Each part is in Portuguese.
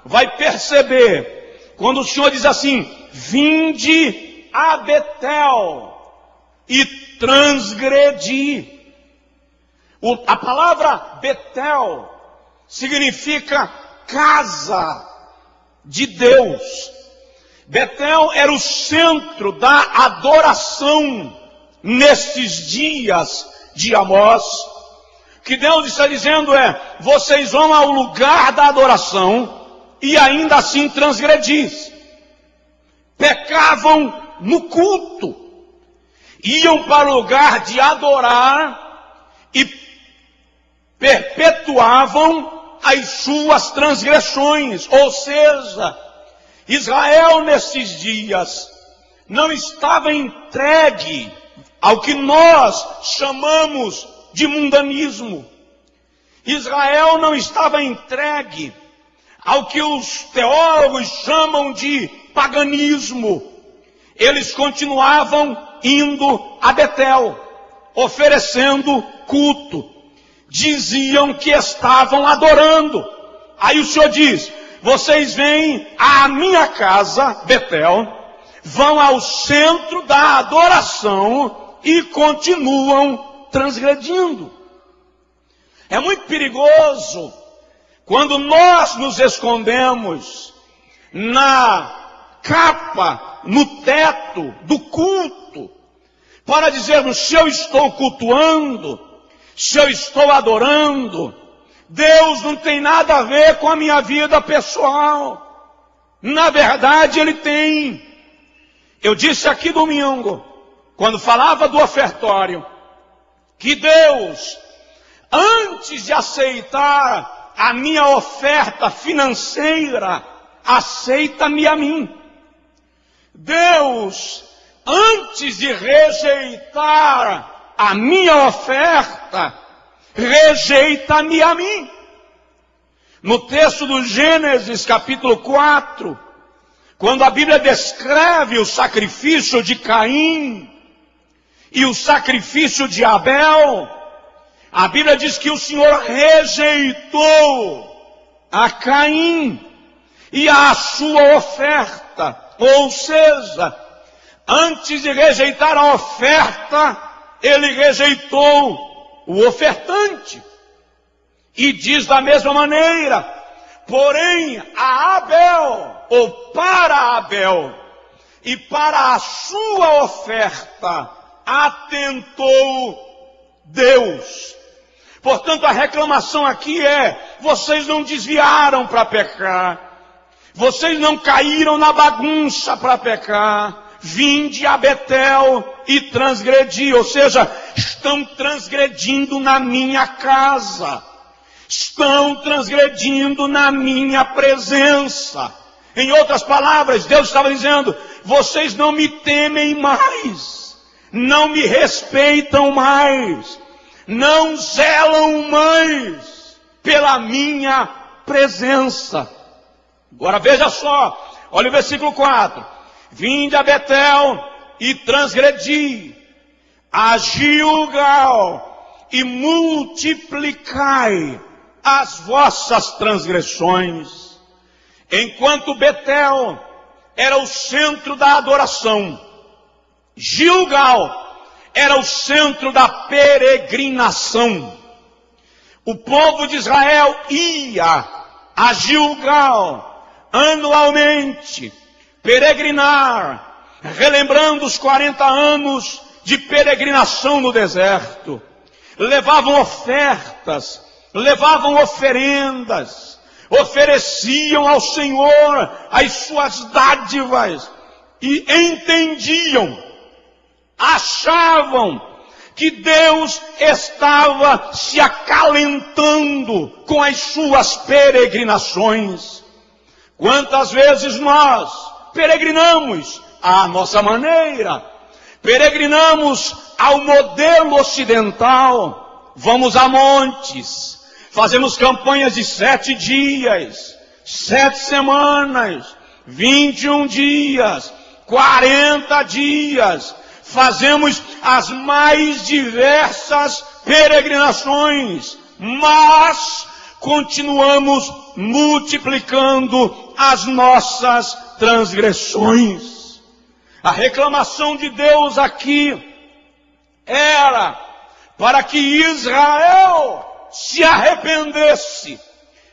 vai perceber, quando o Senhor diz assim, vinde a Betel e transgredi. A palavra Betel significa casa de Deus. Betel era o centro da adoração nestes dias de Amós. O que Deus está dizendo é, vocês vão ao lugar da adoração e ainda assim transgredis. Pecavam no culto, iam para o lugar de adorar e perpetuavam as suas transgressões. Ou seja, Israel nesses dias não estava entregue ao que nós chamamos de mundanismo. Israel não estava entregue ao que os teólogos chamam de paganismo. Eles continuavam indo a Betel, oferecendo culto. Diziam que estavam adorando. Aí o Senhor diz, vocês vêm à minha casa, Betel, vão ao centro da adoração e continuam transgredindo. É muito perigoso quando nós nos escondemos na capa, no teto do culto, para dizermos, se eu estou cultuando, se eu estou adorando, Deus não tem nada a ver com a minha vida pessoal. Na verdade, Ele tem. Eu disse aqui domingo, quando falava do ofertório, que Deus, antes de aceitar a minha oferta financeira, aceita-me a mim. Deus, antes de rejeitar a minha oferta, rejeita-me a mim. No texto do Gênesis, capítulo 4, quando a Bíblia descreve o sacrifício de Caim e o sacrifício de Abel, a Bíblia diz que o Senhor rejeitou a Caim e a sua oferta. Ou seja, antes de rejeitar a oferta, ele rejeitou o ofertante. E diz da mesma maneira, porém a Abel, ou para Abel, e para a sua oferta, atentou Deus. Portanto, a reclamação aqui é, vocês não desviaram para pecar, vocês não caíram na bagunça para pecar, vinde a Betel e transgredi, ou seja, estão transgredindo na minha casa, estão transgredindo na minha presença. Em outras palavras, Deus estava dizendo, vocês não me temem mais, não me respeitam mais, não zelam mais pela minha presença. Agora veja só, olha o versículo 4. Vinde a Betel e transgredi, a Gilgal e multiplicai as vossas transgressões. Enquanto Betel era o centro da adoração, Gilgal era o centro da peregrinação. O povo de Israel ia a Gilgal anualmente peregrinar, relembrando os 40 anos de peregrinação no deserto. Levavam ofertas, levavam oferendas, ofereciam ao Senhor as suas dádivas e entendiam, achavam que Deus estava se acalentando com as suas peregrinações. Quantas vezes nós peregrinamos à nossa maneira, peregrinamos ao modelo ocidental, vamos a montes, fazemos campanhas de 7 dias, 7 semanas, 21 dias, 40 dias, fazemos as mais diversas peregrinações, mas continuamos multiplicando as nossas transgressões. A reclamação de Deus aqui era para que Israel se arrependesse,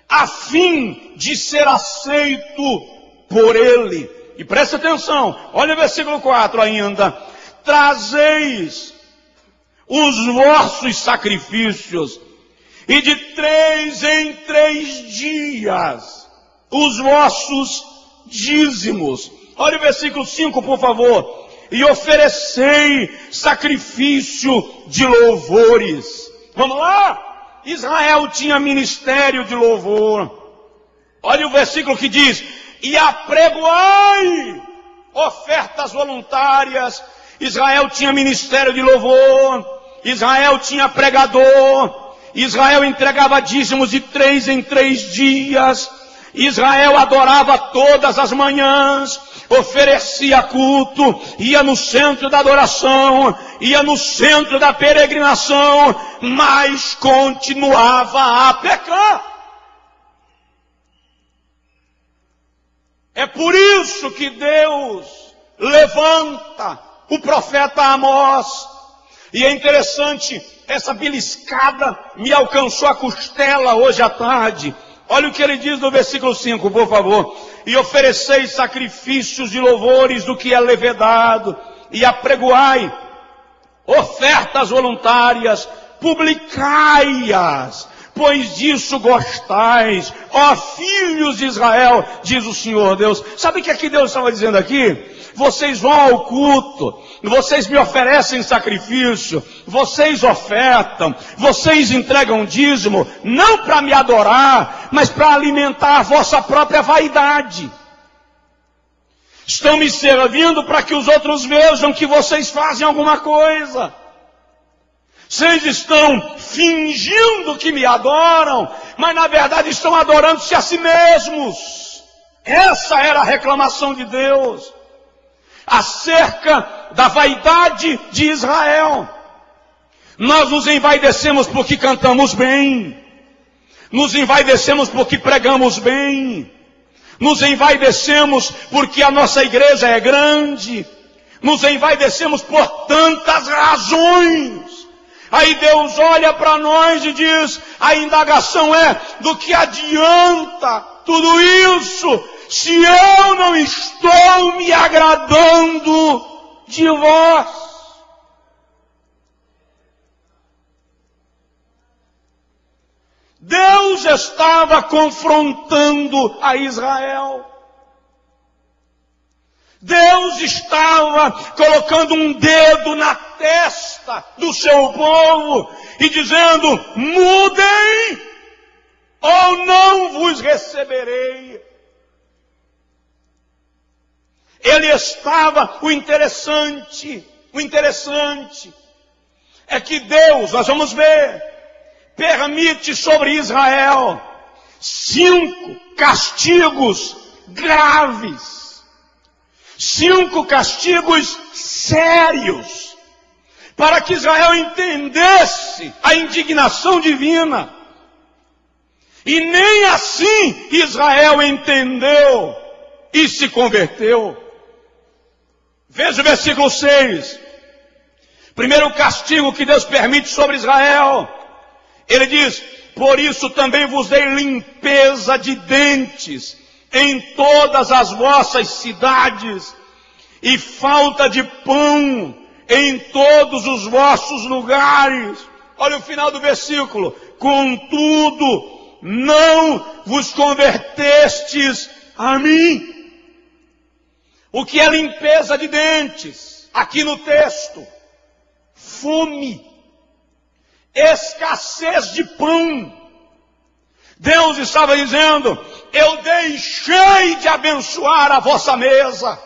a fim de ser aceito por ele. E preste atenção, olha o versículo 4 ainda. Trazeis os vossos sacrifícios, e de 3 em 3 dias os vossos dízimos. Olha o versículo 5, por favor. E oferecei sacrifício de louvores. Vamos lá? Israel tinha ministério de louvor. Olha o versículo que diz: e apregoai ofertas voluntárias. Israel tinha ministério de louvor. Israel tinha pregador. Israel entregava dízimos de 3 em 3 dias. Israel adorava todas as manhãs, oferecia culto, ia no centro da adoração, ia no centro da peregrinação, mas continuava a pecar. É por isso que Deus levanta o profeta Amós. E é interessante, essa beliscada me alcançou a costela hoje à tarde. Olha o que ele diz no versículo 5, por favor. E ofereceis sacrifícios de louvores do que é levedado, e apregoai ofertas voluntárias, publicai-as, pois disso gostais, ó filhos de Israel, diz o Senhor Deus. Sabe o que aqui Deus estava dizendo aqui? Vocês vão ao culto, vocês me oferecem sacrifício, vocês ofertam, vocês entregam dízimo, não para me adorar, mas para alimentar a vossa própria vaidade. Estão me servindo para que os outros vejam que vocês fazem alguma coisa. Vocês estão fingindo que me adoram, mas na verdade estão adorando-se a si mesmos. Essa era a reclamação de Deus acerca da vaidade de Israel. Nós nos envaidecemos porque cantamos bem, nos envaidecemos porque pregamos bem, nos envaidecemos porque a nossa igreja é grande, nos envaidecemos por tantas razões. Aí Deus olha para nós e diz, a indagação é, do que adianta tudo isso, se eu não estou me agradando de vós? Deus estava confrontando a Israel. Deus estava colocando um dedo na testa do seu povo e dizendo, mudem ou não vos receberei. Ele estava, o interessante é que Deus, nós vamos ver, permite sobre Israel 5 castigos graves, 5 castigos sérios, para que Israel entendesse a indignação divina. E nem assim Israel entendeu e se converteu. Veja o versículo 6. Primeiro castigo que Deus permite sobre Israel. Ele diz, por isso também vos dei limpeza de dentes em todas as vossas cidades, e falta de pão em todos os vossos lugares. Olha o final do versículo. Contudo, não vos convertestes a mim. O que é limpeza de dentes? Aqui no texto, fome, escassez de pão. Deus estava dizendo, eu deixei de abençoar a vossa mesa.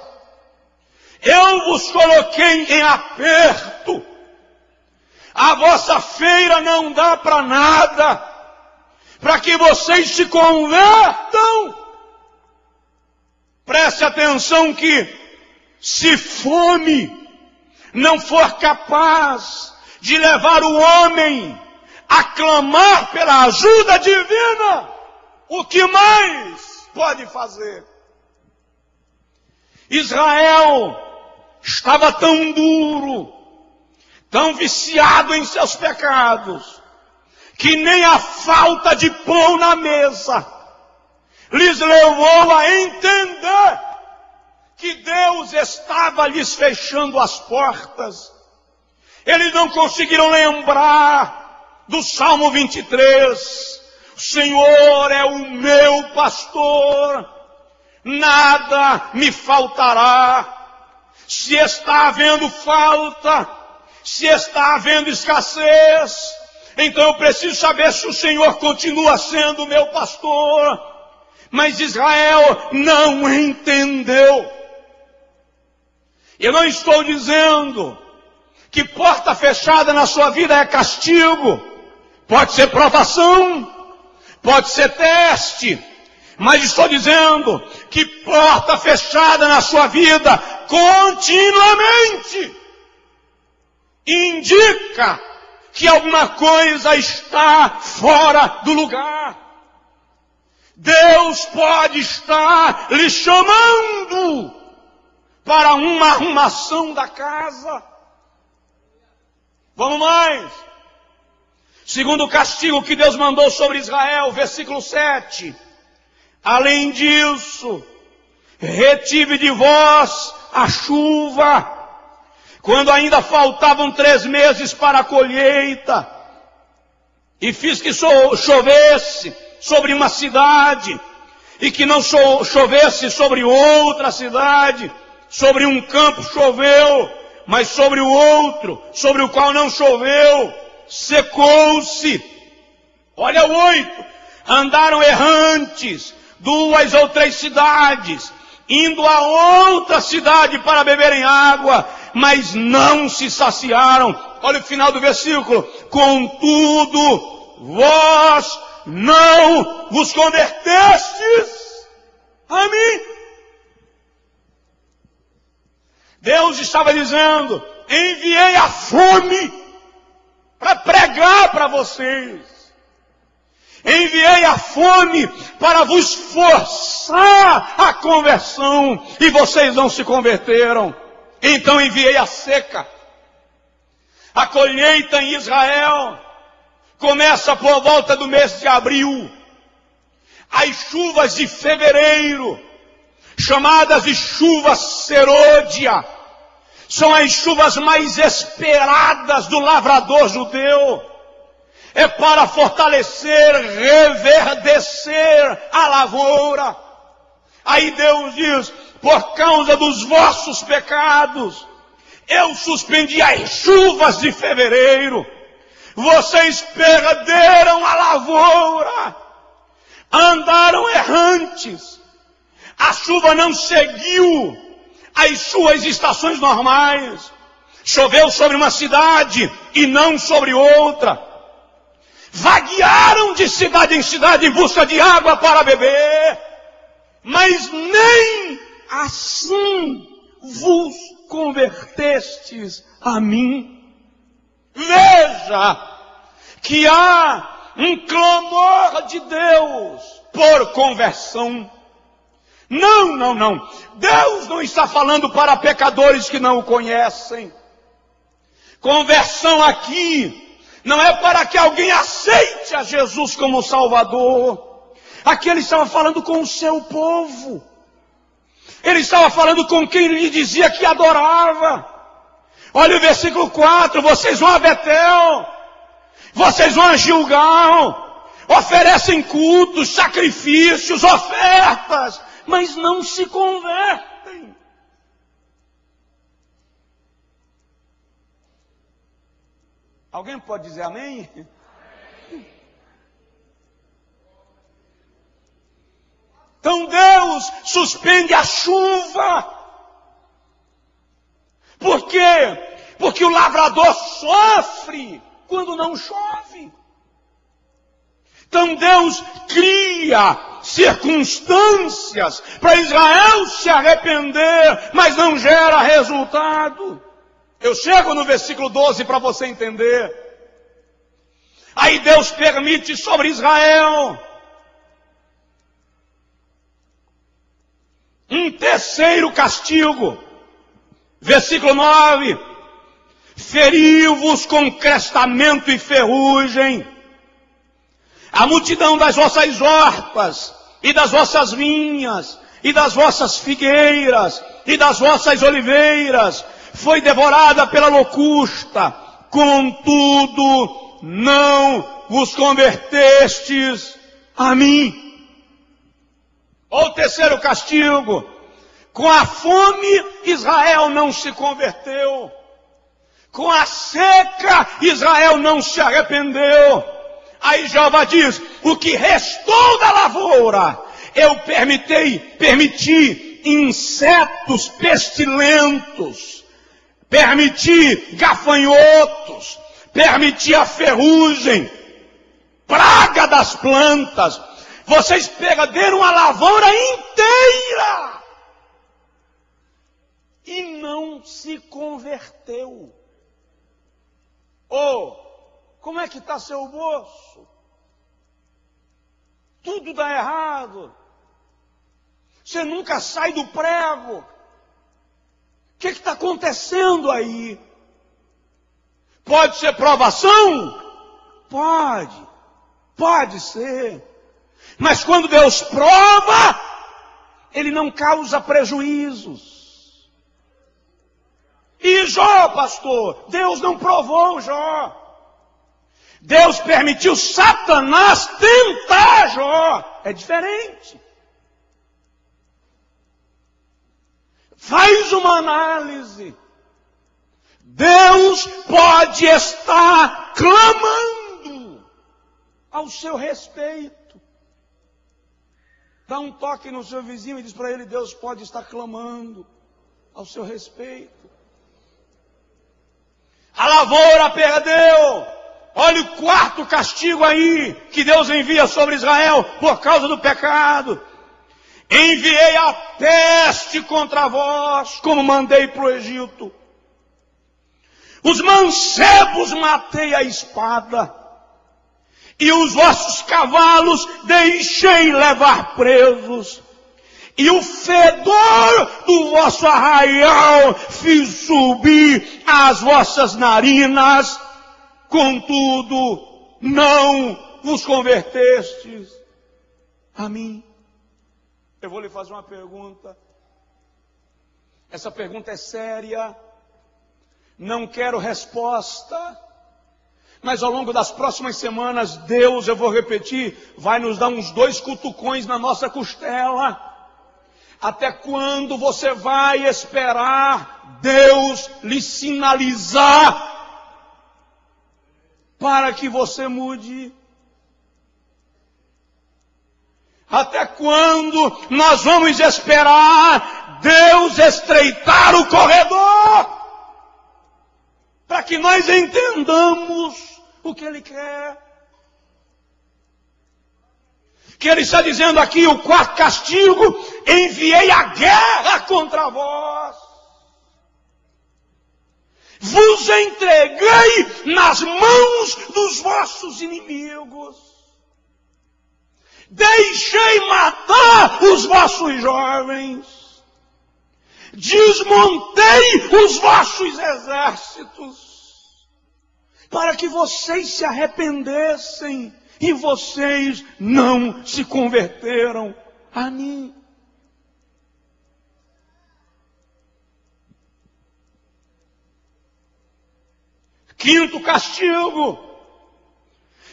Eu vos coloquei em aperto. A vossa feira não dá para nada. Para que vocês se convertam. Preste atenção que, se fome não for capaz de levar o homem a clamar pela ajuda divina, o que mais pode fazer? Israel estava tão duro, tão viciado em seus pecados, que nem a falta de pão na mesa lhes levou a entender que Deus estava lhes fechando as portas. Eles não conseguiram lembrar do Salmo 23. O Senhor é o meu pastor, nada me faltará. Se está havendo falta, se está havendo escassez, então eu preciso saber se o Senhor continua sendo o meu pastor. Mas Israel não entendeu. Eu não estou dizendo que porta fechada na sua vida é castigo. Pode ser provação, pode ser teste, mas estou dizendo que porta fechada na sua vida continuamente indica que alguma coisa está fora do lugar. Deus pode estar lhe chamando para uma arrumação da casa. Vamos mais. Segundo o castigo que Deus mandou sobre Israel, versículo 7. Além disso, retive de vós a chuva, quando ainda faltavam 3 meses para a colheita, e fiz que chovesse sobre uma cidade, e que não chovesse sobre outra cidade. Sobre um campo choveu, mas sobre o outro, sobre o qual não choveu, secou-se. Olha o 8. Andaram errantes 2 ou 3 cidades, indo a outra cidade para beberem água, mas não se saciaram. Olha o final do versículo. Contudo, vós não vos convertestes a mim. Deus estava dizendo: enviei a fome para pregar para vocês. Enviei a fome para vos forçar a conversão, e vocês não se converteram. Então enviei a seca. A colheita em Israel começa por volta do mês de abril. As chuvas de fevereiro, chamadas de chuvas serôdia, são as chuvas mais esperadas do lavrador judeu. É para fortalecer, reverdecer a lavoura. Aí Deus diz: por causa dos vossos pecados, eu suspendi as chuvas de fevereiro. Vocês perderam a lavoura, andaram errantes. A chuva não seguiu as suas estações normais. Choveu sobre uma cidade e não sobre outra. Vaguearam de cidade em cidade em busca de água para beber, mas nem assim vos convertestes a mim. Veja que há um clamor de Deus por conversão. Não. Deus não está falando para pecadores que não o conhecem. Conversão aqui não é para que alguém aceite a Jesus como Salvador. Aqui ele estava falando com o seu povo. Ele estava falando com quem lhe dizia que adorava. Olha o versículo 4. Vocês vão a Betel, vocês vão a Gilgal, oferecem cultos, sacrifícios, ofertas, mas não se convertem. Alguém pode dizer amém? Então Deus suspende a chuva. Por quê? Porque o lavrador sofre quando não chove. Então Deus cria circunstâncias para Israel se arrepender, mas não gera resultado. Eu chego no versículo 12 para você entender. Aí Deus permite sobre Israel um terceiro castigo. Versículo 9. Feriu-vos com crestamento e ferrugem a multidão das vossas hortas, e das vossas vinhas, e das vossas figueiras, e das vossas oliveiras, foi devorada pela locusta, contudo não vos convertestes a mim. Ou o terceiro castigo, com a fome Israel não se converteu, com a seca Israel não se arrependeu. Aí Jeová diz, o que restou da lavoura, eu permiti insetos pestilentos, permiti gafanhotos, permiti a ferrugem, praga das plantas. Vocês perderam a lavoura inteira e não se converteu. Como é que está seu bolso? Tudo dá errado. Você nunca sai do prego. O que está acontecendo aí? Pode ser provação? Pode ser. Mas quando Deus prova, Ele não causa prejuízos. E Jó, pastor, Deus não provou Jó. Deus permitiu Satanás tentar Jó. É diferente. Faz uma análise. Deus pode estar clamando ao seu respeito. Dá um toque no seu vizinho e diz para ele, Deus pode estar clamando ao seu respeito. A lavoura perdeu. Olha o quarto castigo aí que Deus envia sobre Israel por causa do pecado. Enviei a peste contra vós, como mandei para o Egito. Os mancebos matei a espada, e os vossos cavalos deixei levar presos, e o fedor do vosso arraial fiz subir às vossas narinas. Contudo, não vos convertestes a mim. Eu vou lhe fazer uma pergunta. Essa pergunta é séria. Não quero resposta. Mas ao longo das próximas semanas, Deus, eu vou repetir, vai nos dar uns 2 cutucões na nossa costela. Até quando você vai esperar Deus lhe sinalizar para que você mude? Até quando nós vamos esperar Deus estreitar o corredor para que nós entendamos o que Ele quer? Que Ele está dizendo aqui, o quarto castigo, enviei a guerra contra vós. Vos entreguei nas mãos dos vossos inimigos. Deixei matar os vossos jovens. Desmontei os vossos exércitos. Para que vocês se arrependessem. E vocês não se converteram a mim. Quinto castigo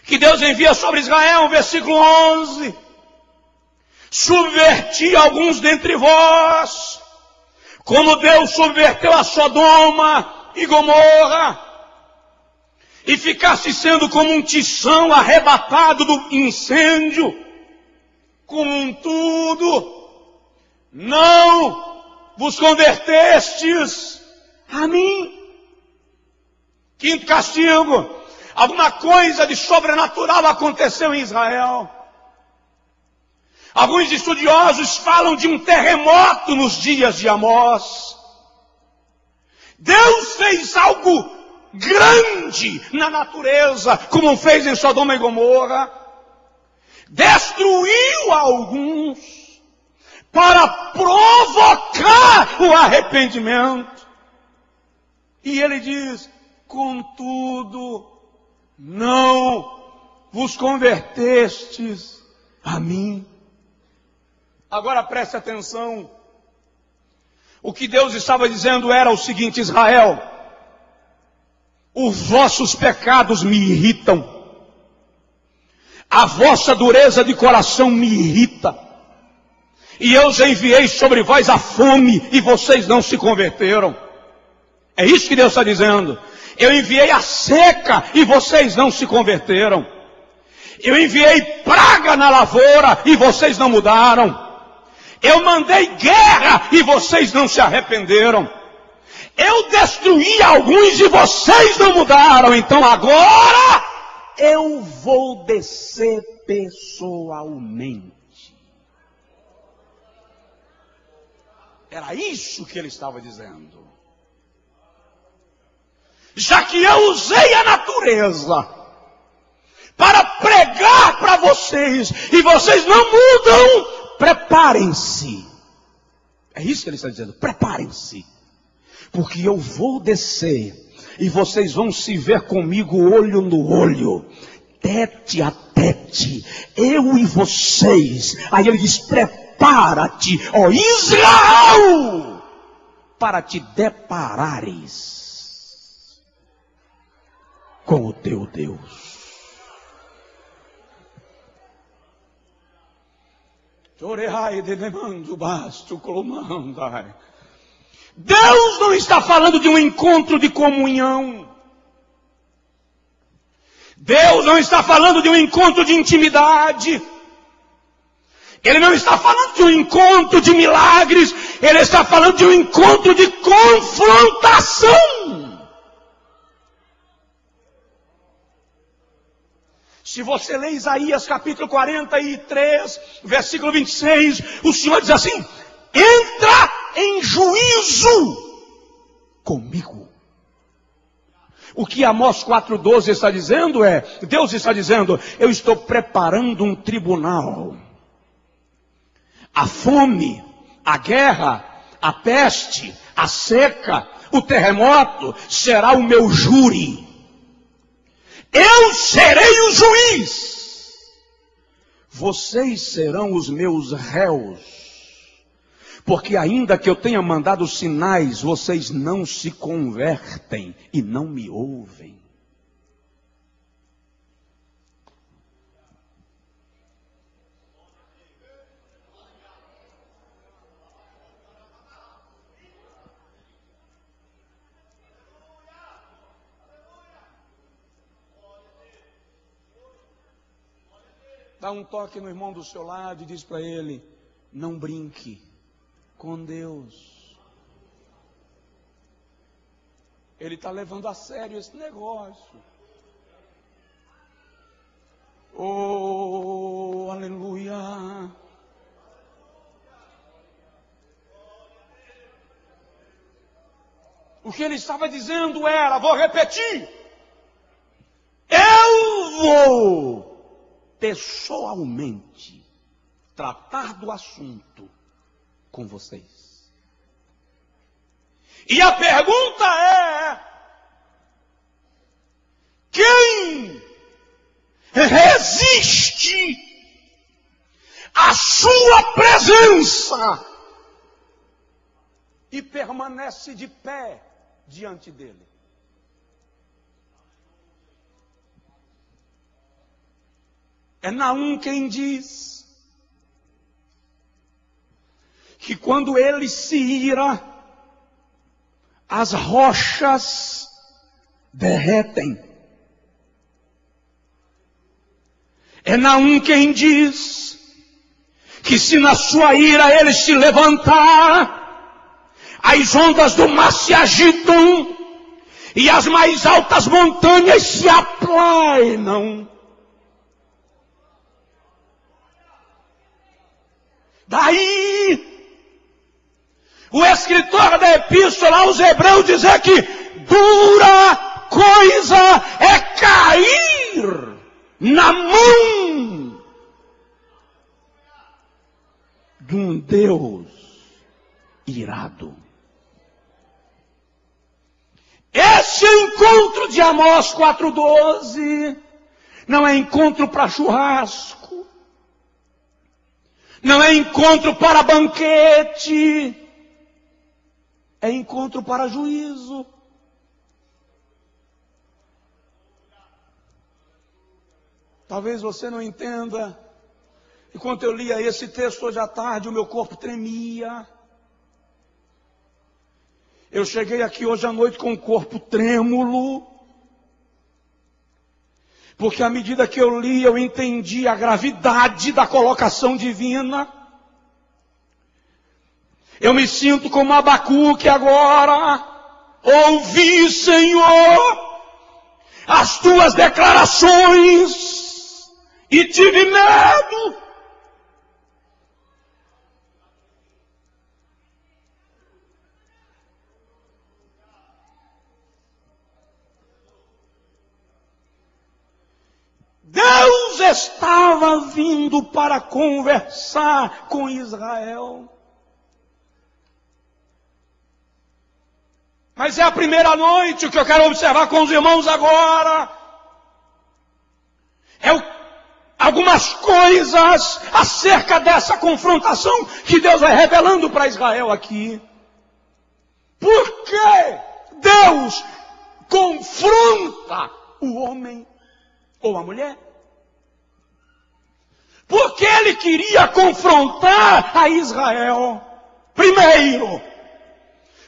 que Deus envia sobre Israel, versículo 11. Subverti alguns dentre vós, como Deus subverteu a Sodoma e Gomorra, e ficaste sendo como um tição arrebatado do incêndio. Contudo, não vos convertestes a mim. Quinto castigo, alguma coisa de sobrenatural aconteceu em Israel. Alguns estudiosos falam de um terremoto nos dias de Amós. Deus fez algo grande na natureza, como fez em Sodoma e Gomorra, destruiu alguns para provocar o arrependimento. E ele diz: contudo, não vos convertestes a mim. Agora preste atenção. O que Deus estava dizendo era o seguinte: Israel, os vossos pecados me irritam. A vossa dureza de coração me irrita. E eu já enviei sobre vós a fome e vocês não se converteram. É isso que Deus está dizendo. Eu enviei a seca e vocês não se converteram. Eu enviei praga na lavoura e vocês não mudaram. Eu mandei guerra e vocês não se arrependeram. Eu destruí alguns e vocês não mudaram. Então agora eu vou descer pessoalmente. Era isso que ele estava dizendo. Já que eu usei a natureza para pregar para vocês e vocês não mudam, preparem-se. É isso que ele está dizendo, preparem-se. Porque eu vou descer e vocês vão se ver comigo olho no olho, tete a tete, eu e vocês. Aí ele diz: prepara-te, ó Israel, para te deparares com o teu Deus. Deus não está falando de um encontro de comunhão. Deus não está falando de um encontro de intimidade. Ele não está falando de um encontro de milagres. Ele está falando de um encontro de confrontação. Se você lê Isaías capítulo 43, versículo 26, o Senhor diz assim: entra em juízo comigo. O que Amós 4,12 está dizendo é, Deus está dizendo: eu estou preparando um tribunal. A fome, a guerra, a peste, a seca, o terremoto será o meu júri. Eu serei o juiz. Vocês serão os meus réus. Porque ainda que eu tenha mandado sinais, vocês não se convertem e não me ouvem. Dá um toque no irmão do seu lado e diz para ele: não brinque com Deus. Ele está levando a sério esse negócio. Oh, aleluia. O que ele estava dizendo era, vou repetir: eu vou pessoalmente tratar do assunto com vocês. E a pergunta é: quem resiste à sua presença e permanece de pé diante dele? É Naum quem diz que quando ele se ira, as rochas derretem. É Naum quem diz que se na sua ira ele se levantar, as ondas do mar se agitam e as mais altas montanhas se aplainam. Daí, o escritor da epístola aos Hebreus dizer que dura coisa é cair na mão de um Deus irado. Esse encontro de Amós 4,12 não é encontro para churrasco, não é encontro para banquete, é encontro para juízo. Talvez você não entenda. Enquanto eu lia esse texto hoje à tarde, o meu corpo tremia. Eu cheguei aqui hoje à noite com o corpo trêmulo, porque à medida que eu li, eu entendi a gravidade da colocação divina. Eu me sinto como Abacuque agora. Ouvi, Senhor, as tuas declarações e tive medo. Deus estava vindo para conversar com Israel. Mas é a primeira noite. O que eu quero observar com os irmãos agora é algumas coisas acerca dessa confrontação que Deus vai revelando para Israel aqui. Por que Deus confronta o homem ou a mulher? Porque ele queria confrontar a Israel. Primeiro,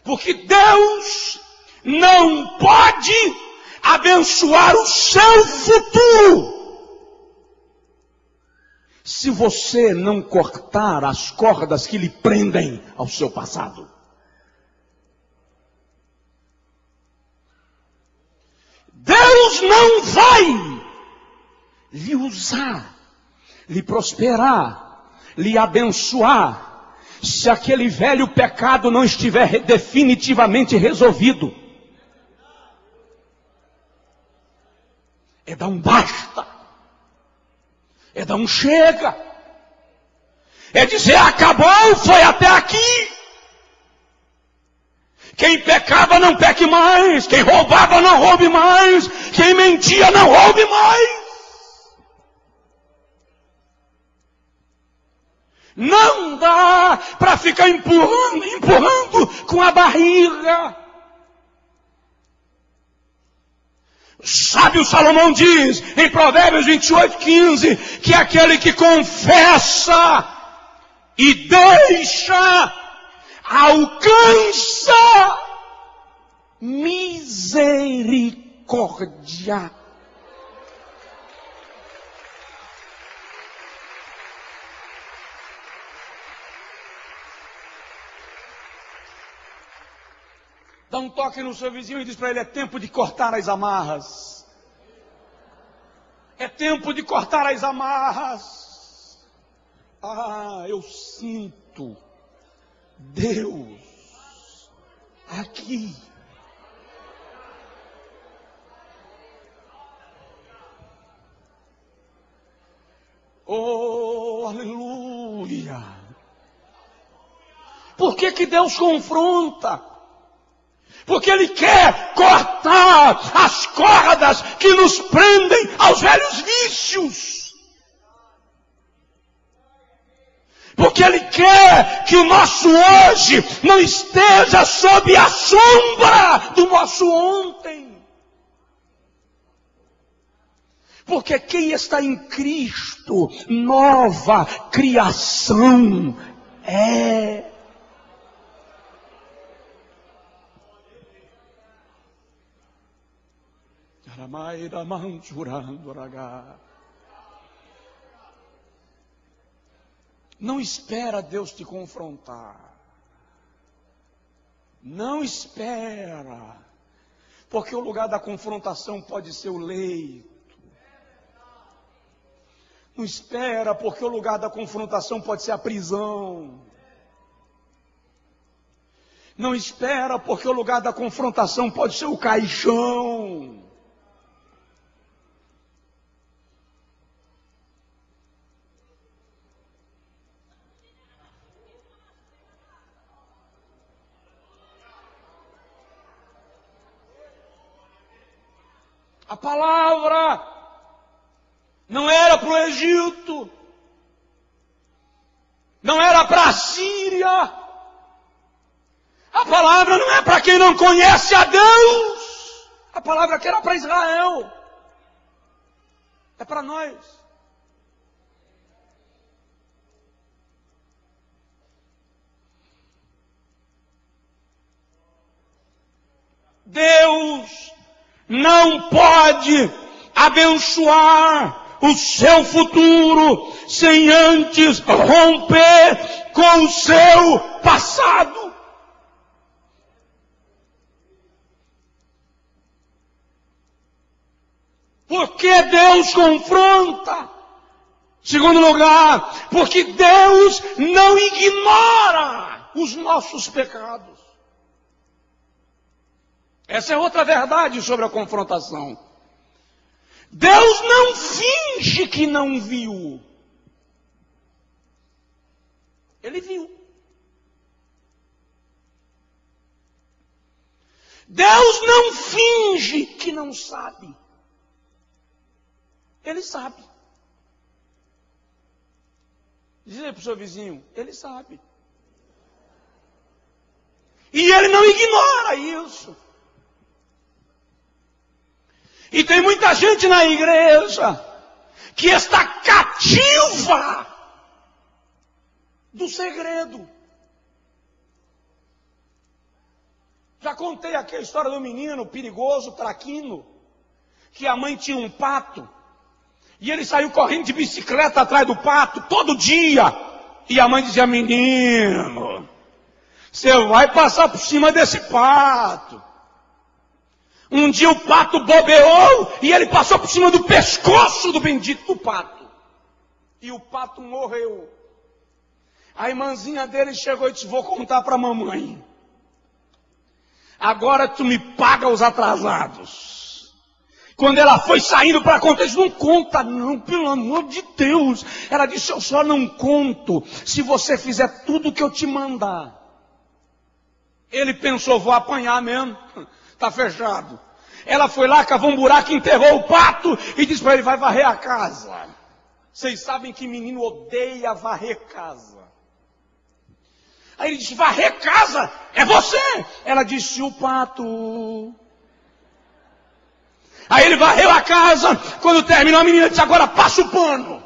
porque Deus não pode abençoar o seu futuro se você não cortar as cordas que lhe prendem ao seu passado. Deus não vai lhe usar, lhe prosperar, lhe abençoar, se aquele velho pecado não estiver definitivamente resolvido. É dar um basta, é dar um chega, é dizer acabou, foi até aqui. Quem pecava não peque mais, quem roubava não roube mais, quem mentia não roube mais. Não dá para ficar empurrando com a barriga. O sábio Salomão diz em Provérbios 28:15 que aquele que confessa e deixa alcança misericórdia. Dá um toque no seu vizinho e diz para ele: é tempo de cortar as amarras. É tempo de cortar as amarras. Ah, eu sinto Deus aqui. Oh, aleluia. Por que que Deus confronta? Porque Ele quer cortar as cordas que nos prendem aos velhos vícios. Porque Ele quer que o nosso hoje não esteja sob a sombra do nosso ontem. Porque quem está em Cristo, nova criação é. Não espera Deus te confrontar. Não espera. Porque o lugar da confrontação pode ser o leito. Não espera, porque o lugar da confrontação pode ser a prisão. Não espera, porque o lugar da confrontação pode ser o caixão. A palavra não era para o Egito, não era para a Síria. A palavra não é para quem não conhece a Deus. A palavra que era para Israel é para nós. Deus não pode abençoar o seu futuro sem antes romper com o seu passado. Por que Deus confronta? Segundo lugar, porque Deus não ignora os nossos pecados. Essa é outra verdade sobre a confrontação. Deus não finge que não viu. Ele viu. Deus não finge que não sabe. Ele sabe. Diz aí para o seu vizinho, ele sabe. E ele não ignora isso. E tem muita gente na igreja que está cativa do segredo. Já contei aqui a história do menino perigoso, traquino, que a mãe tinha um pato, e ele saiu correndo de bicicleta atrás do pato, todo dia. E a mãe dizia, menino, você vai passar por cima desse pato. Um dia o pato bobeou e ele passou por cima do pescoço do bendito do pato. E o pato morreu. A irmãzinha dele chegou e disse, vou contar para a mamãe. Agora tu me paga os atrasados. Quando ela foi saindo para contar, ele disse, não conta não, pelo amor de Deus. Ela disse, eu só não conto se você fizer tudo o que eu te mandar. Ele pensou, vou apanhar mesmo. Está fechado. Ela foi lá, cavou um buraco, enterrou o pato e disse para ele, vai varrer a casa. Vocês sabem que menino odeia varrer casa. Aí ele disse, varrer casa? É você? Ela disse, o pato. Aí ele varreu a casa, quando terminou a menina disse, agora passa o pano.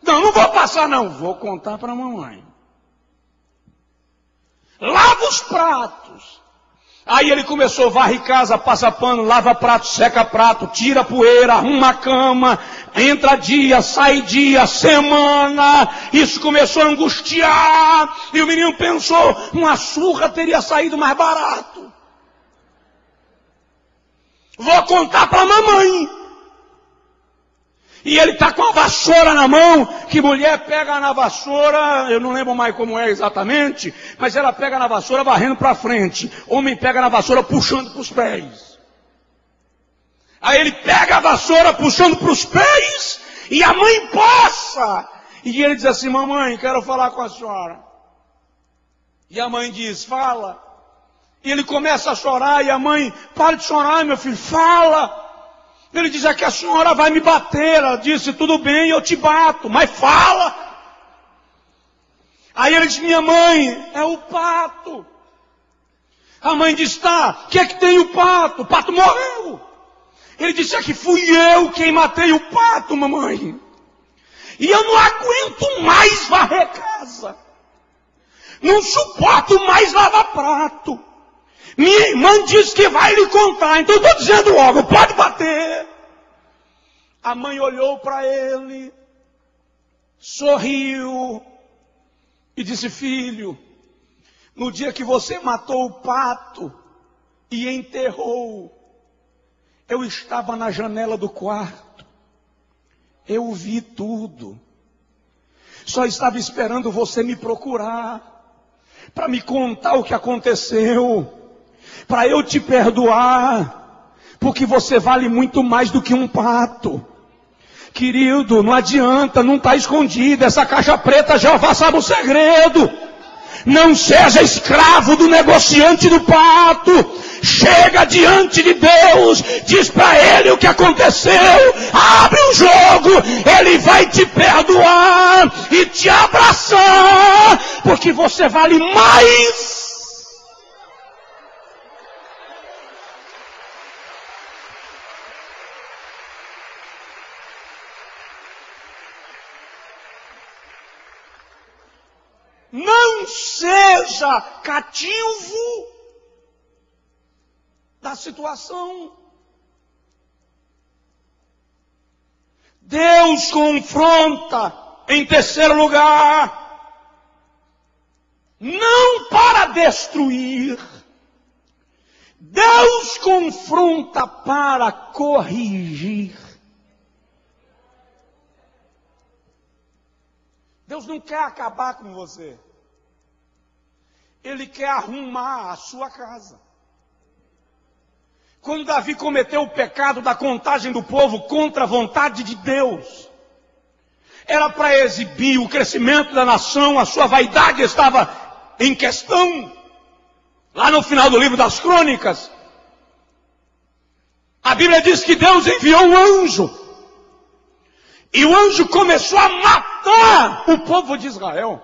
Não, não vou passar não, vou contar para a mamãe. Lava os pratos. Aí ele começou, varre casa, passa pano, lava prato, seca prato, tira poeira, arruma a cama, entra dia, sai dia, semana. Isso começou a angustiar. E o menino pensou, uma surra teria saído mais barato. Vou contar para a mamãe. E ele está com a vassoura na mão, que mulher pega na vassoura, eu não lembro mais como é exatamente, mas ela pega na vassoura varrendo para frente. Homem pega na vassoura puxando para os pés. Aí ele pega a vassoura puxando para os pés, e a mãe passa. E ele diz assim, mamãe, quero falar com a senhora. E a mãe diz, fala. E ele começa a chorar, e a mãe, para de chorar, meu filho, fala. Ele diz, é que a senhora vai me bater. Ela disse, tudo bem, eu te bato, mas fala. Aí ele disse, minha mãe, é o pato. A mãe disse, tá, o que é que tem o pato? O pato morreu. Ele disse, é que fui eu quem matei o pato, mamãe. E eu não aguento mais varrer casa. Não suporto mais lavar prato. Minha irmã disse que vai lhe contar, então eu estou dizendo logo, pode bater. A mãe olhou para ele, sorriu e disse, filho, no dia que você matou o pato e enterrou, eu estava na janela do quarto, eu vi tudo, só estava esperando você me procurar. para me contar o que aconteceu, para eu te perdoar, porque você vale muito mais do que um pato. Querido, não adianta, não está escondido, essa caixa preta, Jeová sabe o segredo. Não seja escravo do negociante do pato. Chega diante de Deus, diz para Ele o que aconteceu, abre o jogo, Ele vai te perdoar e te abraçar, porque você vale mais. Não seja cativo da situação. Deus confronta, em terceiro lugar, não para destruir. Deus confronta para corrigir. Deus não quer acabar com você. Ele quer arrumar a sua casa. Quando Davi cometeu o pecado da contagem do povo contra a vontade de Deus, era para exibir o crescimento da nação, a sua vaidade estava em questão. Lá no final do livro das Crônicas, a Bíblia diz que Deus enviou um anjo. E o anjo começou a matar o povo de Israel.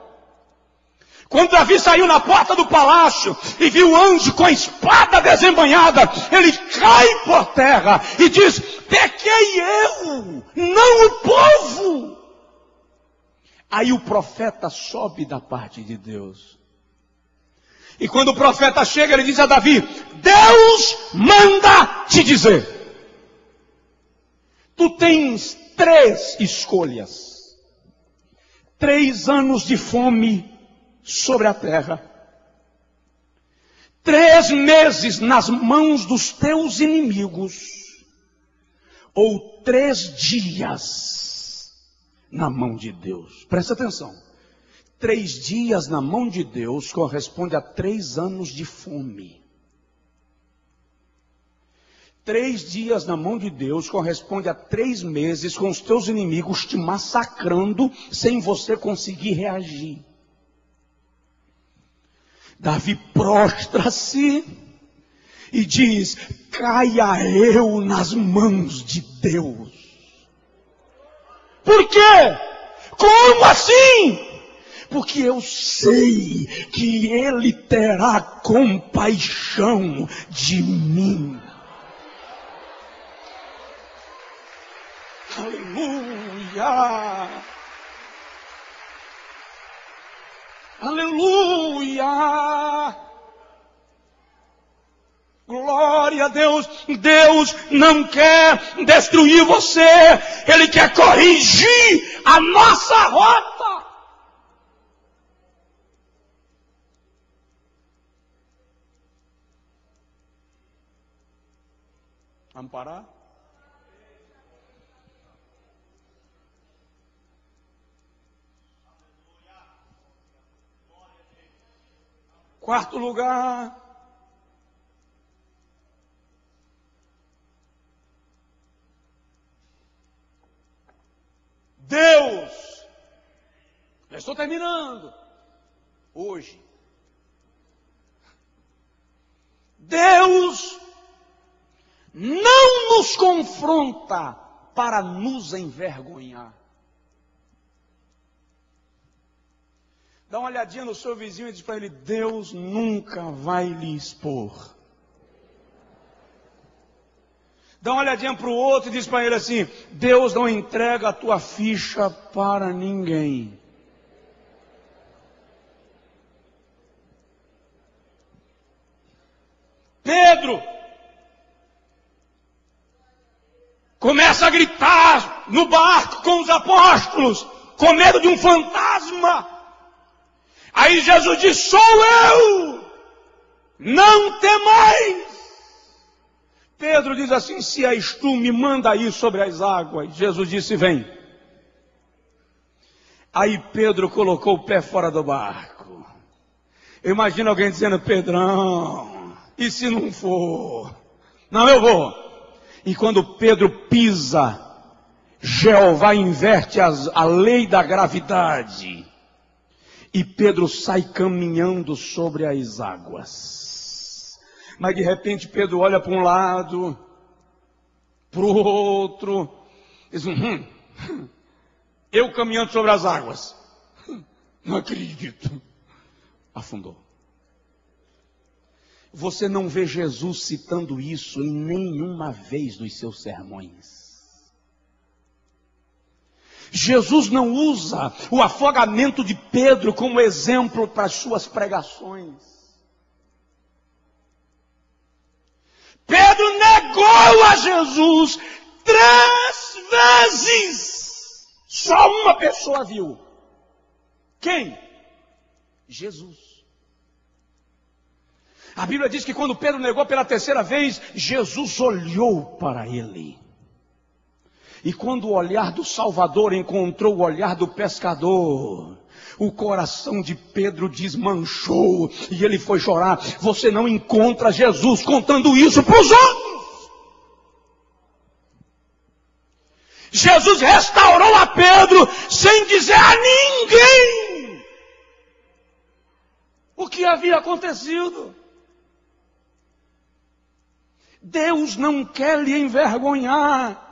Quando Davi saiu na porta do palácio e viu o anjo com a espada desembanhada, ele cai por terra e diz: pequei eu, não o povo. Aí o profeta sobe da parte de Deus. E quando o profeta chega, ele diz a Davi: Deus manda te dizer, tu tens 3 escolhas. 3 anos de fome sobre a terra. 3 meses nas mãos dos teus inimigos. Ou 3 dias na mão de Deus. Presta atenção. 3 dias na mão de Deus corresponde a 3 anos de fome. 3 dias na mão de Deus corresponde a 3 meses com os teus inimigos te massacrando sem você conseguir reagir. Davi prostra-se e diz: caia eu nas mãos de Deus. Por quê? Como assim? Porque eu sei que Ele terá compaixão de mim. Aleluia! Aleluia! Glória a Deus! Deus não quer destruir você, Ele quer corrigir a nossa rota. Vamos parar? Quarto lugar, Deus, já estou terminando, hoje, Deus não nos confronta para nos envergonhar. Dá uma olhadinha no seu vizinho e diz para ele: Deus nunca vai lhe expor. Dá uma olhadinha para o outro e diz para ele assim: Deus não entrega a tua ficha para ninguém. Pedro começa a gritar no barco com os apóstolos, com medo de um fantasma. Aí Jesus diz: sou eu, não temais. Pedro diz assim: se és tu, me manda aí sobre as águas. Jesus disse: vem. Aí Pedro colocou o pé fora do barco Eu imagino alguém dizendo: Pedrão, e se não for? Não, eu vou. E quando Pedro pisa, Jeová inverte a lei da gravidade. E Pedro sai caminhando sobre as águas. Mas de repente Pedro olha para um lado, para o outro, diz: eu caminhando sobre as águas. Não acredito. Afundou. Você não vê Jesus citando isso em nenhuma vez dos seus sermões. Jesus não usa o afogamento de Pedro como exemplo para as suas pregações. Pedro negou a Jesus 3 vezes. Só uma pessoa viu. Quem? Jesus. A Bíblia diz que quando Pedro negou pela 3ª vez, Jesus olhou para ele. E quando o olhar do Salvador encontrou o olhar do pescador, o coração de Pedro desmanchou e ele foi chorar. Você não encontra Jesus contando isso para os outros. Jesus restaurou a Pedro sem dizer a ninguém o que havia acontecido. Deus não quer lhe envergonhar.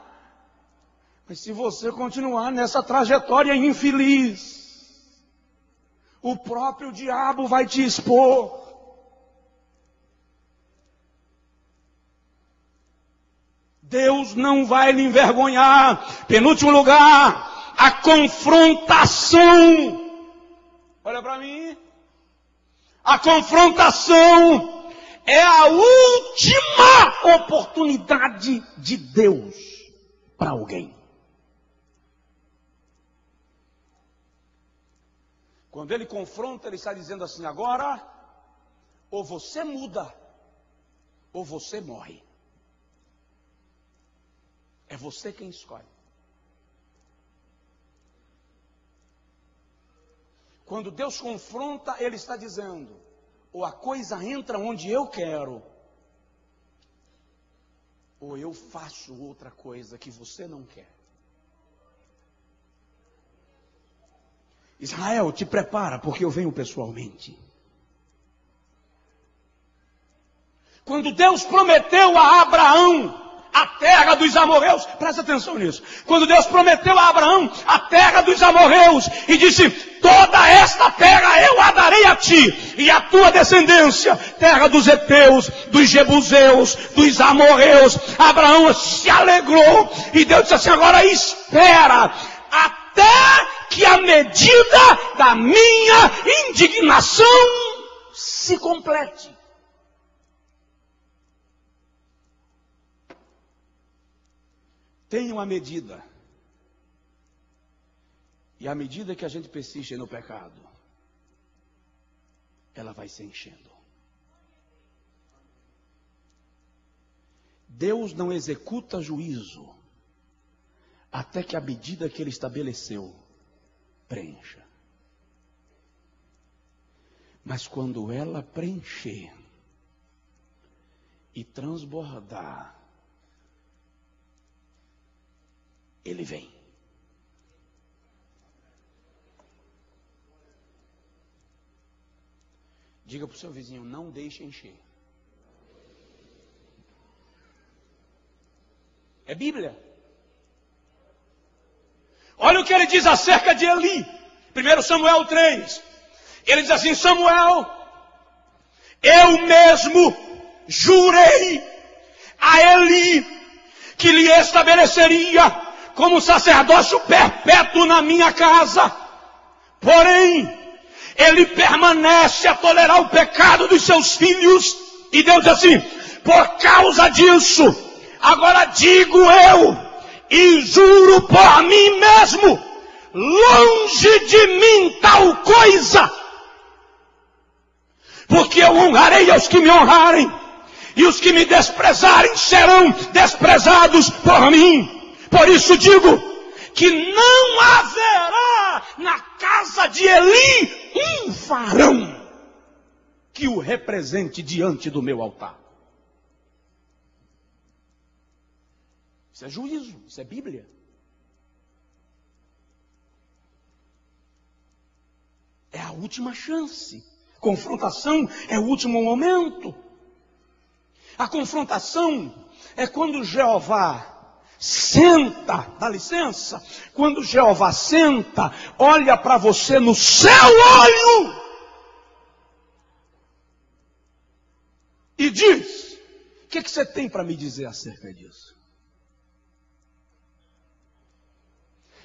Mas se você continuar nessa trajetória infeliz, o próprio diabo vai te expor. Deus não vai lhe envergonhar. Penúltimo lugar, a confrontação. Olha para mim. A confrontação é a última oportunidade de Deus para alguém. Quando ele confronta, ele está dizendo assim: agora, ou você muda, ou você morre. É você quem escolhe. Quando Deus confronta, ele está dizendo: ou a coisa entra onde eu quero, ou eu faço outra coisa que você não quer. Israel, te prepara, porque eu venho pessoalmente. Quando Deus prometeu a Abraão a terra dos amorreus, presta atenção nisso. Quando Deus prometeu a Abraão a terra dos amorreus e disse: toda esta terra eu a darei a ti e a tua descendência, terra dos heteus, dos jebuseus, dos amorreus. Abraão se alegrou e Deus disse assim: agora espera até que a medida da minha indignação se complete. Tem uma medida. E à medida que a gente persiste no pecado, ela vai se enchendo. Deus não executa juízo até que a medida que ele estabeleceu preencha. Mas quando ela preencher e transbordar, ele vem. Diga para o seu vizinho: não deixe encher. É Bíblia. Olha o que ele diz acerca de Eli. 1 Samuel 3. Ele diz assim: Samuel, eu mesmo jurei a Eli que lhe estabeleceria como sacerdócio perpétuo na minha casa. Porém, ele permanece a tolerar o pecado dos seus filhos. E Deus diz assim: por causa disso, agora digo eu, e juro por mim mesmo, longe de mim tal coisa, porque eu honrarei aos que me honrarem, e os que me desprezarem serão desprezados por mim. Por isso digo que não haverá na casa de Eli um varão que o represente diante do meu altar. Isso é juízo, isso é Bíblia. É a última chance. Confrontação é o último momento. A confrontação é quando Jeová senta, dá licença, quando Jeová senta, olha para você no seu olho e diz: o que você tem para me dizer acerca disso?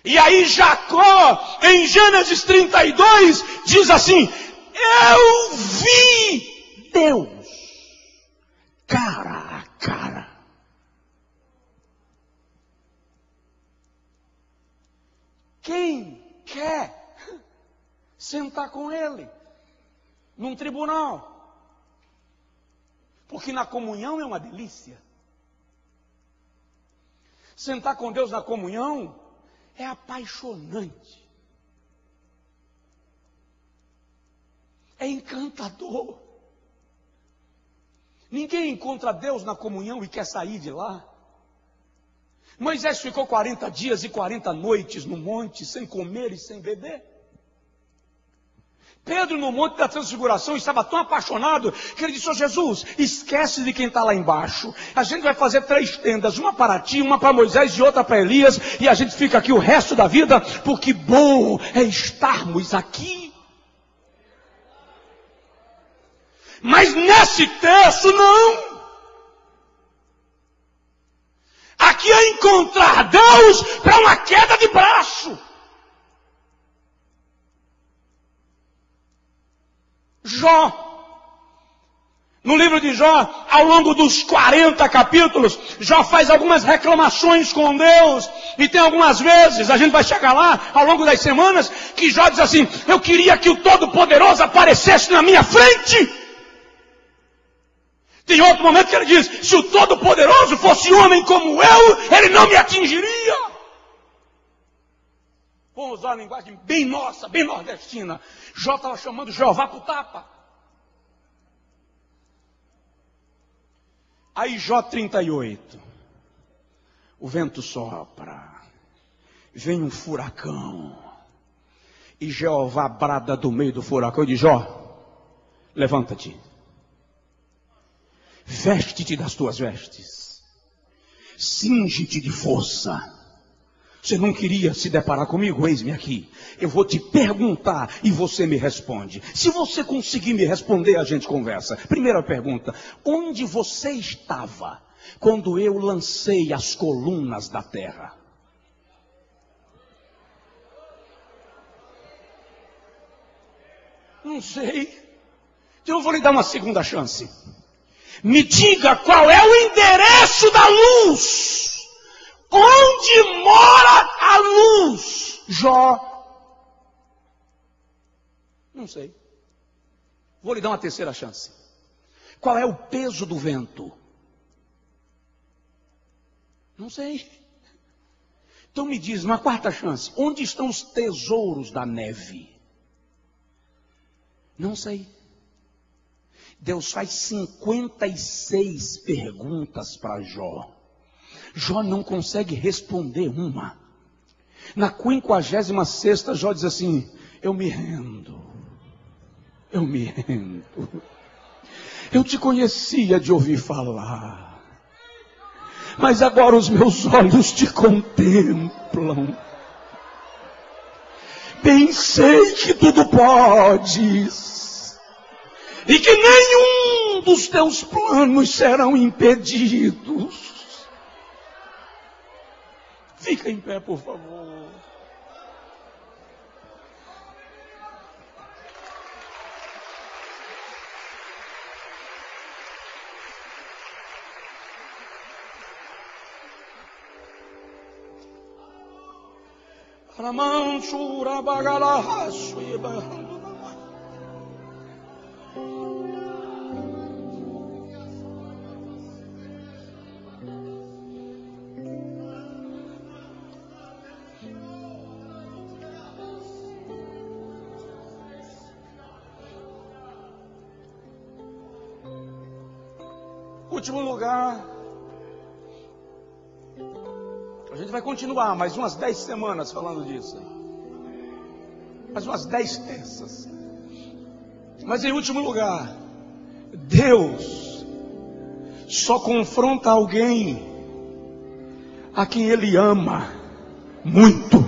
E aí Jacó, em Gênesis 32, diz assim: eu vi Deus cara a cara. Quem quer sentar com Ele num tribunal? Porque na comunhão é uma delícia. Sentar com Deus na comunhão é apaixonante. É encantador. Ninguém encontra Deus na comunhão e quer sair de lá. Moisés ficou 40 dias e 40 noites no monte, sem comer e sem beber. Pedro, no monte da transfiguração, estava tão apaixonado que ele disse: Jesus, esquece de quem está lá embaixo. A gente vai fazer 3 tendas, uma para ti, uma para Moisés e outra para Elias, e a gente fica aqui o resto da vida, porque bom é estarmos aqui. Mas nesse texto não. Aqui é encontrar Deus para uma queda de braço. Jó, no livro de Jó, ao longo dos 40 capítulos, Jó faz algumas reclamações com Deus, e tem algumas vezes, a gente vai chegar lá, ao longo das semanas, que Jó diz assim: eu queria que o Todo-Poderoso aparecesse na minha frente. Tem outro momento que ele diz: se o Todo-Poderoso fosse homem como eu, ele não me atingiria. Vamos usar a linguagem bem nossa, bem nordestina. Jó estava chamando Jeová para o tapa. Aí Jó 38. O vento sopra. Vem um furacão. E Jeová brada do meio do furacão e diz: Jó, levanta-te. Veste-te das tuas vestes. Cinge-te de força. Você não queria se deparar comigo? Eis-me aqui. Eu vou te perguntar e você me responde. Se você conseguir me responder, a gente conversa. Primeira pergunta: onde você estava quando eu lancei as colunas da terra? Não sei. Então eu vou lhe dar uma segunda chance. Me diga qual é o endereço da luz. Onde mora a luz? Jó. Não sei. Vou lhe dar uma terceira chance. Qual é o peso do vento? Não sei. Então me diz, uma quarta chance. Onde estão os tesouros da neve? Não sei. Deus faz 56 perguntas para Jó. Jó não consegue responder uma. Na 56ª, Jó diz assim: eu me rendo. Eu me rendo. Eu te conhecia de ouvir falar, mas agora os meus olhos te contemplam. Bem sei que tudo podes, e que nenhum dos teus planos serão impedidos. Fica em pé, por favor. Ramanchura bagalaço e barrando. Último lugar. A gente vai continuar mais umas 10 semanas falando disso. Mais umas 10 terças. Mas em último lugar, Deus só confronta alguém a quem Ele ama muito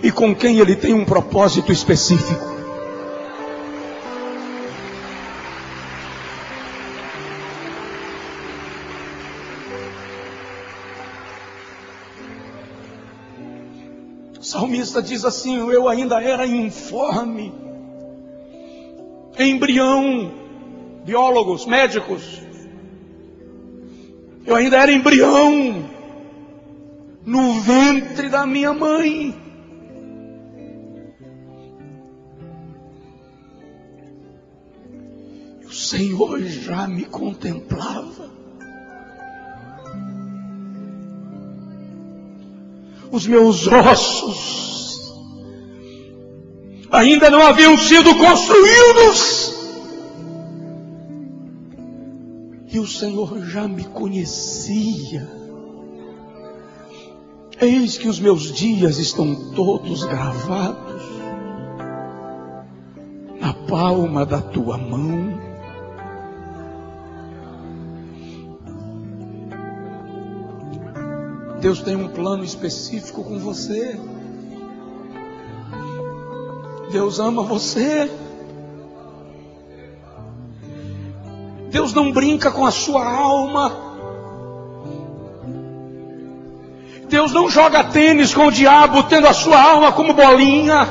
e com quem Ele tem um propósito específico. O salmista diz assim: eu ainda era informe, embrião, biólogos, médicos, eu ainda era embrião no ventre da minha mãe. O Senhor já me contemplava. Os meus ossos ainda não haviam sido construídos. E o Senhor já me conhecia. Eis que os meus dias estão todos gravados na palma da tua mão. Deus tem um plano específico com você. Deus ama você. Deus não brinca com a sua alma. Deus não joga tênis com o diabo, tendo a sua alma como bolinha.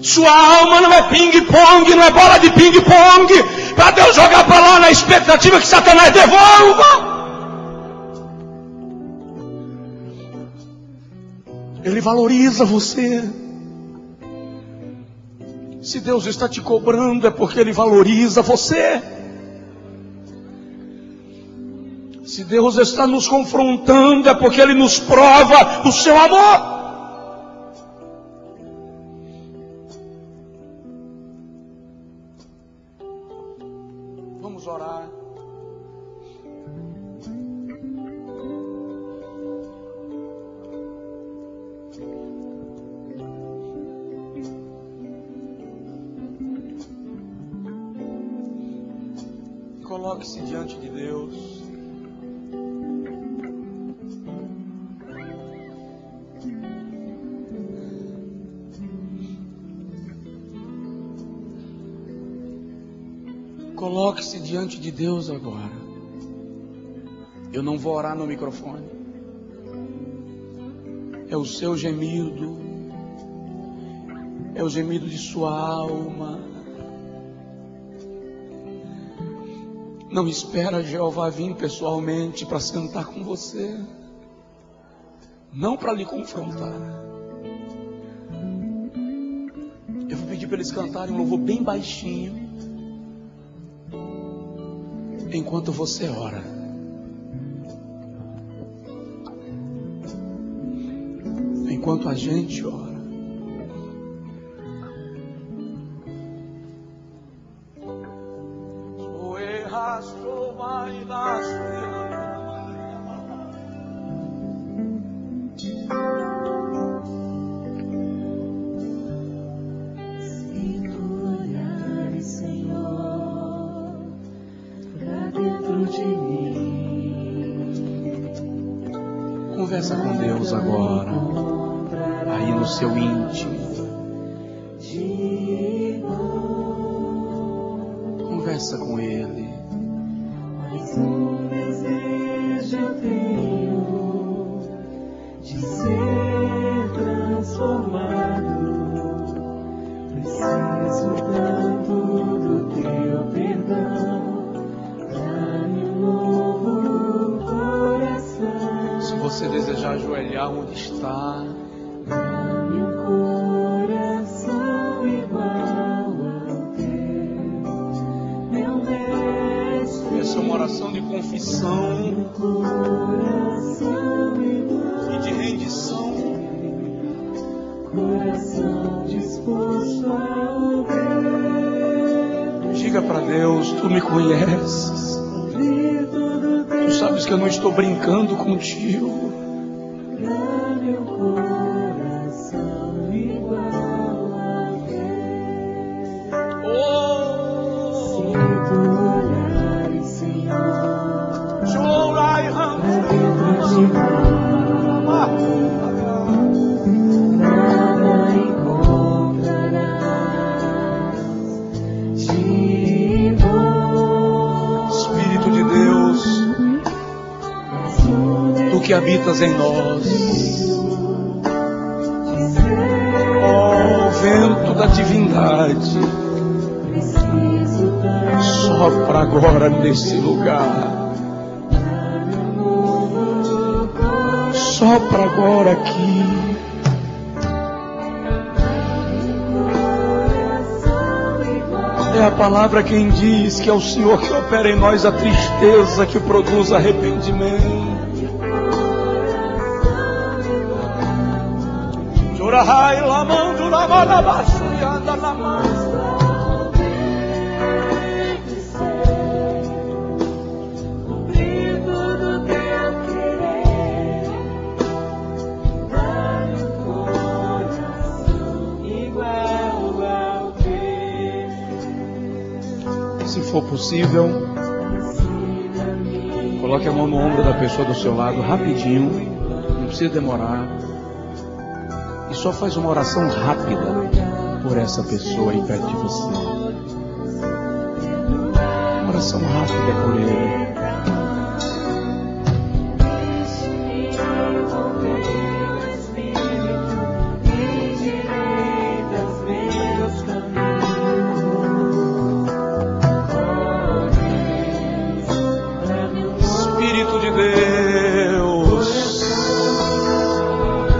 Sua alma não é ping-pong, não é bola de ping-pong, para Deus jogar para lá na expectativa que Satanás devolva. Ele valoriza você. Se Deus está te cobrando, é porque Ele valoriza você. Se Deus está nos confrontando, é porque Ele nos prova o seu amor. Vamos orar. Coloque-se diante de Deus. Coloque-se diante de Deus agora. Eu não vou orar no microfone. É o seu gemido. É o gemido de sua alma. Não espera Jeová vir pessoalmente para sentar com você. Não para lhe confrontar. Eu vou pedir para eles cantarem um louvor bem baixinho. Enquanto você ora. Enquanto a gente ora. Conversa com Deus agora, aí no seu íntimo. Conversa com Ele. Mas um desejo eu tenho de ser transformado. Preciso tanto do teu perdão. Dá-me um novo coração. Se você desejar ajoelhar onde está, Dá-me um coração igual ao teu, meu mestre. essa é uma oração de confissão Coração igual, e de rendição. coração disposto a ouvir. Diga para Deus: tu me conheces. Tu sabes que eu não estou brincando contigo. Meu coração igual a teu. Se tu olhares, Senhor, Chorai, pra dentro de mim, nada encontrarás de bom. Espírito de Deus, tu que habitas em nós, ó vento da divindade, sopra agora nesse lugar. Sopra agora aqui. É a palavra quem diz que é o Senhor que opera em nós a tristeza que produz arrependimento. Chorahai lamam jurabalabasu yanda lamam. Se for possível, coloque a mão no ombro da pessoa do seu lado rapidinho, não precisa demorar, e só faz uma oração rápida por essa pessoa aí perto de você. Uma oração rápida por ele.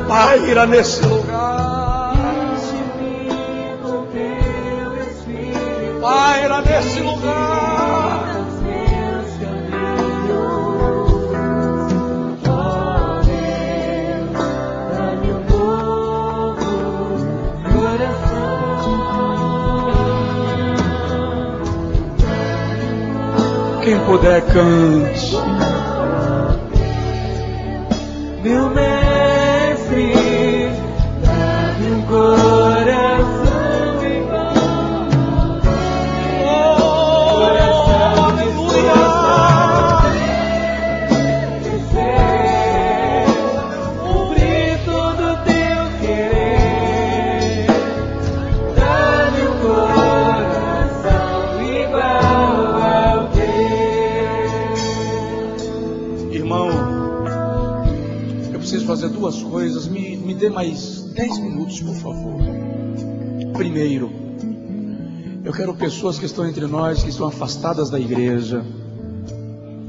Paira nesse lugar, paira nesse lugar. Quem puder, cante. Meu mestre, dá-me um coração igual. Coração de ser, cumprir todo teu querer. Dá-me um coração igual ao teu. Irmão, preciso fazer duas coisas. Me dê mais 10 minutos, por favor. Primeiro, eu quero pessoas que estão entre nós, que estão afastadas da igreja,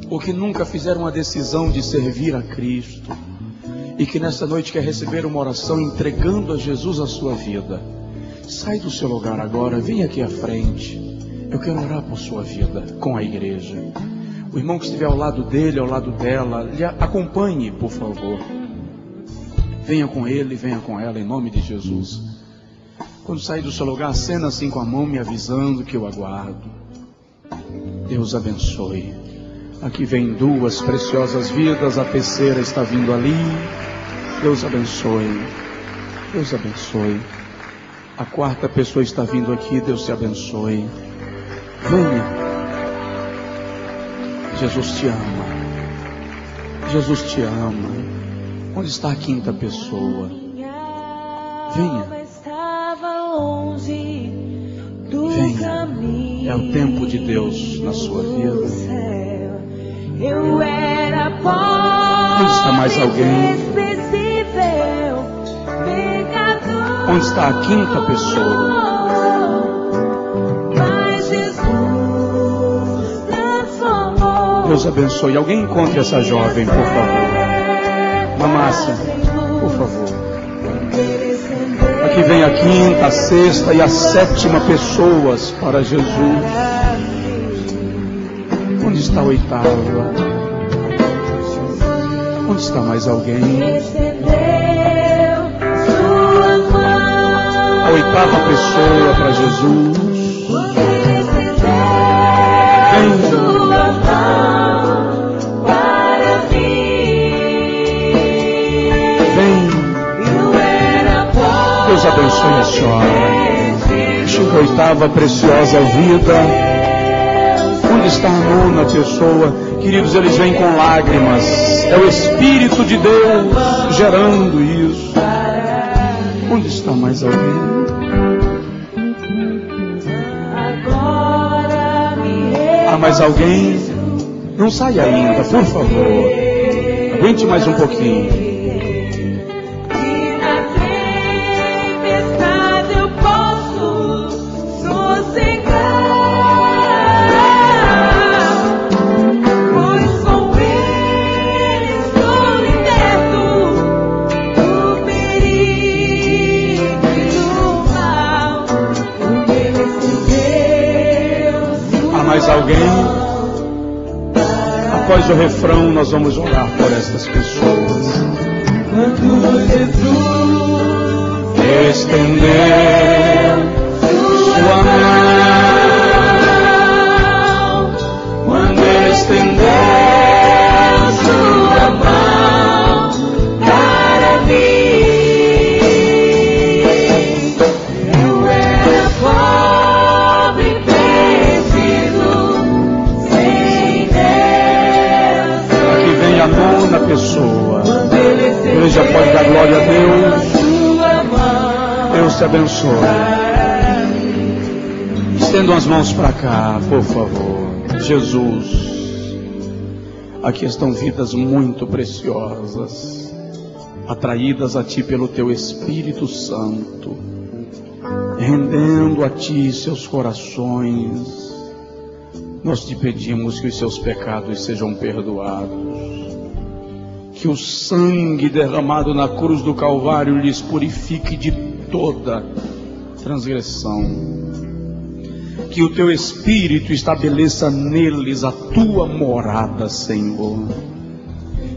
ou que nunca fizeram a decisão de servir a Cristo, e que nesta noite quer receber uma oração entregando a Jesus a sua vida. Sai do seu lugar agora, vem aqui à frente. Eu quero orar por sua vida com a igreja. O irmão que estiver ao lado dele, ao lado dela, lhe acompanhe, por favor. Venha com ele, venha com ela, em nome de Jesus. Quando sair do seu lugar, acena assim com a mão, me avisando que eu aguardo. Deus abençoe. Aqui vem duas preciosas vidas, a terceira está vindo ali. Deus abençoe. Deus abençoe. A quarta pessoa está vindo aqui, Deus te abençoe. Venha. Jesus te ama. Jesus te ama. Onde está a quinta pessoa? Venha. Venha. É o tempo de Deus na sua vida. Onde está mais alguém? Onde está a quinta pessoa? Deus abençoe. Alguém encontre essa jovem, por favor. Mamácia, por favor. Aqui vem a quinta, a sexta e a sétima pessoas para Jesus. Onde está a oitava? Onde está mais alguém? A oitava pessoa para Jesus. Senhora. Chega a oitava preciosa vida. Onde está a nona pessoa? Queridos, eles vêm com lágrimas. É o Espírito de Deus gerando isso. Onde está mais alguém? Há mais alguém? Não saia ainda, por favor. Aguente mais um pouquinho. Mais alguém? Após o refrão, nós vamos orar por estas pessoas. Quando Jesus estender sua mão, quando Ele estender sua mão para mim, eu era pobre, a nona pessoa. A igreja pode dar glória a Deus. Deus te abençoe. Estendam as mãos para cá, por favor. Jesus, aqui estão vidas muito preciosas, atraídas a Ti pelo Teu Espírito Santo, rendendo a Ti seus corações. Nós te pedimos que os seus pecados sejam perdoados, que o sangue derramado na cruz do Calvário lhes purifique de toda transgressão, que o Teu Espírito estabeleça neles a Tua morada, Senhor,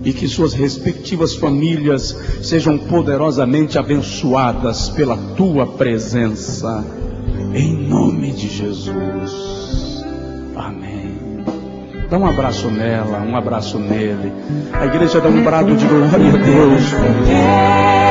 e que suas respectivas famílias sejam poderosamente abençoadas pela Tua presença, em nome de Jesus. Amém. Dá um abraço nela, um abraço nele. A igreja dá um brado de glória a Deus.